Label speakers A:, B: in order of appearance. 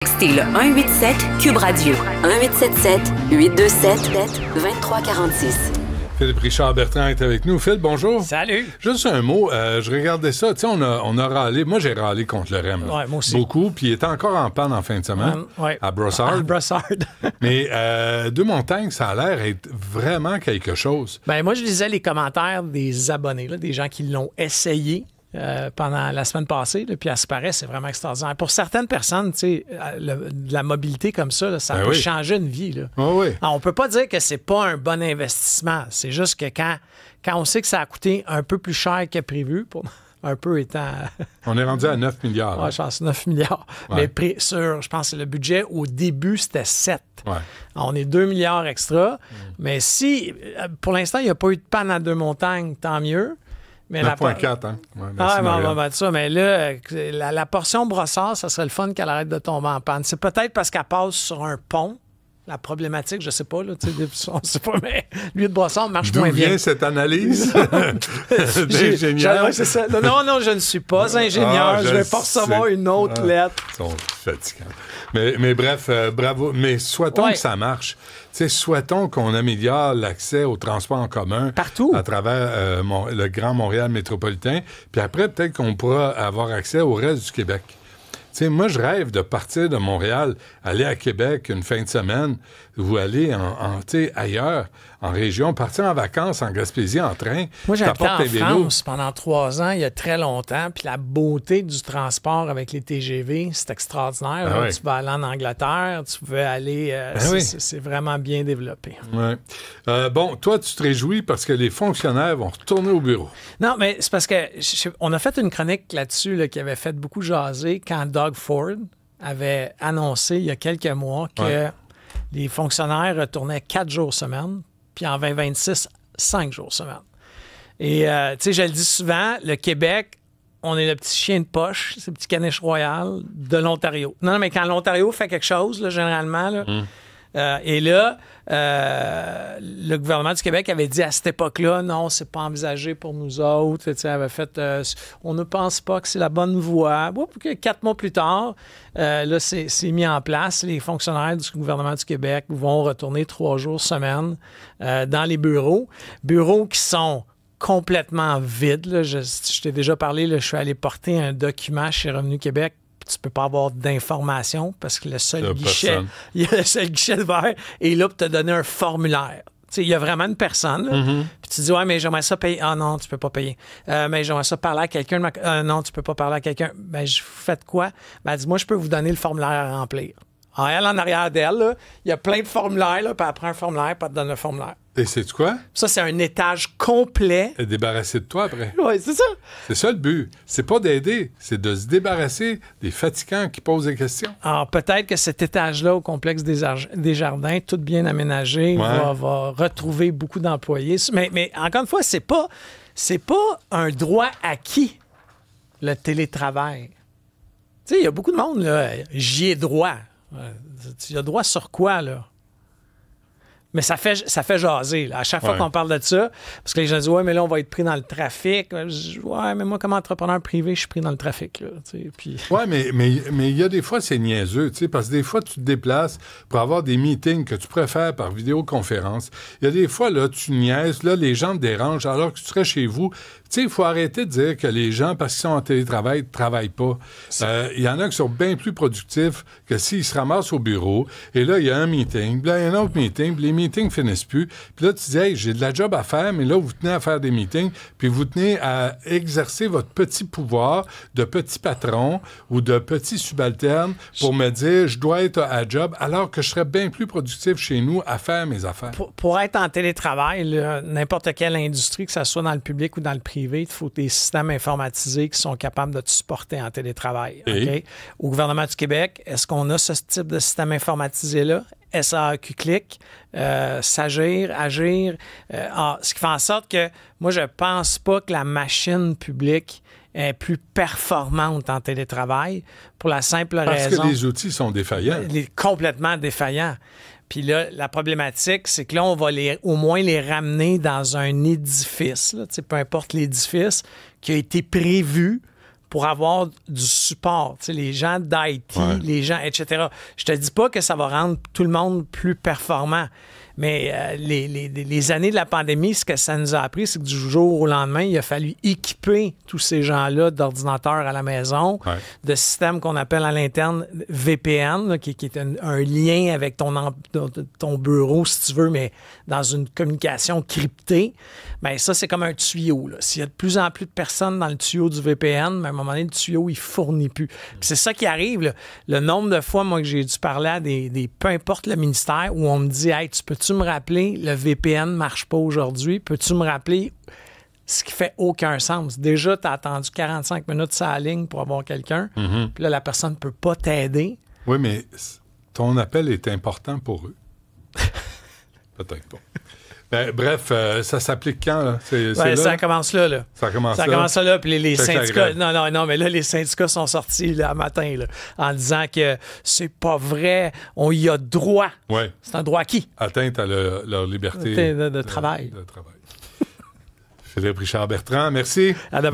A: Textez le 187 Cube Radio 1877-827-2346.
B: Philippe Richard Bertrand est avec nous. Phil, bonjour.
C: Salut.
B: Juste un mot, je regardais ça, tu sais, on a râlé, moi j'ai râlé contre le REM.
C: Ouais, moi aussi.
B: Beaucoup, puis il était encore en panne en fin de semaine, à Brossard.
C: À Brossard.
B: Mais Deux-Montagnes, ça a l'air être vraiment quelque chose.
C: Ben moi, je lisais les commentaires des abonnés, là, des gens qui l'ont essayé pendant la semaine passée, là, puis à ce paraît, c'est vraiment extraordinaire. Pour certaines personnes, tu sais, de la mobilité comme ça, là, ça peut changer une vie. Là.
B: Oh oui.
C: Alors, on peut pas dire que c'est pas un bon investissement. C'est juste que quand on sait que ça a coûté un peu plus cher que prévu, pour un peu étant...
B: On est rendu à 9 milliards.
C: Oui, je pense 9 milliards.
B: Ouais.
C: Mais je pense que le budget, au début, c'était 7.
B: Ouais.
C: On est 2 milliards extra. Mais si, pour l'instant, il n'y a pas eu de panne à Deux-Montagnes, tant mieux.
B: 9,4, hein? Ouais,
C: ça, mais là, la portion Brossard, ça serait le fun qu'elle arrête de tomber en panne. C'est peut-être parce qu'elle passe sur un pont. La problématique, je sais pas, là, on sait pas, mais lui de Brossard marche moins bien.
B: D'où vient cette analyse d'ingénieur?
C: C'est ça. Non, je ne suis pas ingénieur. Je vais pas recevoir une autre lettre.
B: Ils sont fatigants. Mais bref, bravo. Mais souhaitons que ça marche. Souhaitons qu'on améliore l'accès au transport en commun
C: partout
B: à travers le Grand Montréal métropolitain. Puis après, peut-être qu'on pourra avoir accès au reste du Québec. Moi, je rêve de partir de Montréal, aller à Québec une fin de semaine ou aller ailleurs, en région, partir en vacances en Gaspésie en train.
C: Moi, j'habitais en France pendant 3 ans, il y a très longtemps, puis la beauté du transport avec les TGV, c'est extraordinaire.
B: Ah oui.
C: Tu peux aller en Angleterre, tu peux aller... c'est vraiment bien développé.
B: Ouais. Bon, toi, tu te réjouis parce que les fonctionnaires vont retourner au bureau.
C: Non, mais c'est parce que on a fait une chronique là-dessus là, qui avait fait beaucoup jaser quand Doug Ford avait annoncé il y a quelques mois que les fonctionnaires retournaient 4 jours semaine, puis en 2026, 5 jours semaine. Et, tu sais, je le dis souvent, le Québec, on est le petit chien de poche, c'est le petit caniche royal de l'Ontario. Non, mais quand l'Ontario fait quelque chose, là, généralement, là, et là, le gouvernement du Québec avait dit à cette époque-là, non, c'est pas envisagé pour nous autres. Avait fait, on ne pense pas que c'est la bonne voie. 4 mois plus tard, là, c'est mis en place. Les fonctionnaires du gouvernement du Québec vont retourner 3 jours semaine dans les bureaux. Bureaux qui sont complètement vides. Là. Je t'ai déjà parlé, là, je suis allé porter un document chez Revenu Québec. Tu peux pas avoir d'informations parce que le seul guichet, il y a le seul guichet de verre est là pour te donner un formulaire. Il y a vraiment une personne. Puis tu dis, ouais, mais j'aimerais ça payer. Ah non, tu peux pas payer. Mais j'aimerais ça parler à quelqu'un. Non, tu peux pas parler à quelqu'un. Ben, vous faites quoi? Ben, dis-moi, je peux vous donner le formulaire à remplir. Alors, elle, en arrière d'elle, il y a plein de formulaires, là, puis elle prend un formulaire, puis elle te donne le formulaire.
B: Et c'est quoi?
C: Ça, c'est un étage complet.
B: Et débarrasser de toi après.
C: Oui, c'est ça.
B: C'est ça le but. C'est pas d'aider, c'est de se débarrasser des fatigants qui posent des questions.
C: Alors, peut-être que cet étage-là, au complexe des Jardins, tout bien aménagé, va retrouver beaucoup d'employés. Mais encore une fois, c'est pas un droit acquis, le télétravail. Tu sais, il y a beaucoup de monde, là, j'y ai droit. Tu as droit sur quoi, là? Mais ça fait jaser, là, à chaque fois qu'on parle de ça. Parce que les gens disent, ouais, mais là, on va être pris dans le trafic. Ouais, mais moi, comme entrepreneur privé, je suis pris dans le trafic, là. Puis...
B: Ouais, mais il y a des fois, c'est niaiseux, tu sais, parce que des fois, tu te déplaces pour avoir des meetings que tu préfères par vidéoconférence. Il y a des fois, là, tu niaises, là, les gens te dérangent alors que tu serais chez vous. Tu sais, il faut arrêter de dire que les gens, parce qu'ils sont en télétravail, ne travaillent pas. Il y en a qui sont bien plus productifs que s'ils se ramassent au bureau. Et là, il y a un meeting, puis là, il y a un autre meeting, puis les meetings finissent plus. Puis là, tu dis, hey, j'ai de la job à faire, mais là, vous tenez à faire des meetings, puis vous tenez à exercer votre petit pouvoir de petit patron ou de petit subalterne pour me dire, je dois être à job, alors que je serais bien plus productif chez nous à faire mes affaires.
C: Pour être en télétravail, là, n'importe quelle industrie, que ce soit dans le public ou dans le privé, il faut des systèmes informatisés qui sont capables de te supporter en télétravail. Okay? Au gouvernement du Québec, est-ce qu'on a ce type de système informatisé-là? SAQ Clic, S'agir, Agir. Ce qui fait en sorte que moi, je pense pas que la machine publique est plus performante en télétravail pour la simple raison...
B: Parce que les outils sont défaillants.
C: Complètement défaillants. Puis là, la problématique, c'est que là, on va au moins les ramener dans un édifice, là, peu importe l'édifice, qui a été prévu pour avoir du support. Tu sais, les gens d'IT, les gens, etc. Je te dis pas que ça va rendre tout le monde plus performant. Mais les années de la pandémie, ce que ça nous a appris, c'est que du jour au lendemain, il a fallu équiper tous ces gens-là d'ordinateurs à la maison, de systèmes qu'on appelle à l'interne VPN, là, qui est un lien avec ton bureau, si tu veux, mais dans une communication cryptée. Bien, ça, c'est comme un tuyau. Là. S'il y a de plus en plus de personnes dans le tuyau du VPN, à un moment donné, le tuyau, il ne fournit plus. Puis c'est ça qui arrive. Là. Le nombre de fois, moi, que j'ai dû parler à des peu importe le ministère, où on me dit « Hey, peux-tu me rappeler, le VPN ne marche pas aujourd'hui? Peux-tu me rappeler ce qui fait aucun sens? Déjà, tu as attendu 45 minutes sur la ligne pour avoir quelqu'un, puis là, la personne ne peut pas t'aider. »
B: Oui, mais ton appel est important pour eux. Peut-être pas. Ben, bref, ça s'applique quand? Là? C'est là?
C: Ça commence là.
B: Ça commence
C: là, puis les syndicats... Non, mais là, les syndicats sont sortis là, matin là, en disant que c'est pas vrai, on y a droit.
B: Ouais.
C: C'est un droit acquis.
B: Atteinte à leur liberté
C: de travail.
B: de travail. Philippe Richard Bertrand, merci.
C: À demain.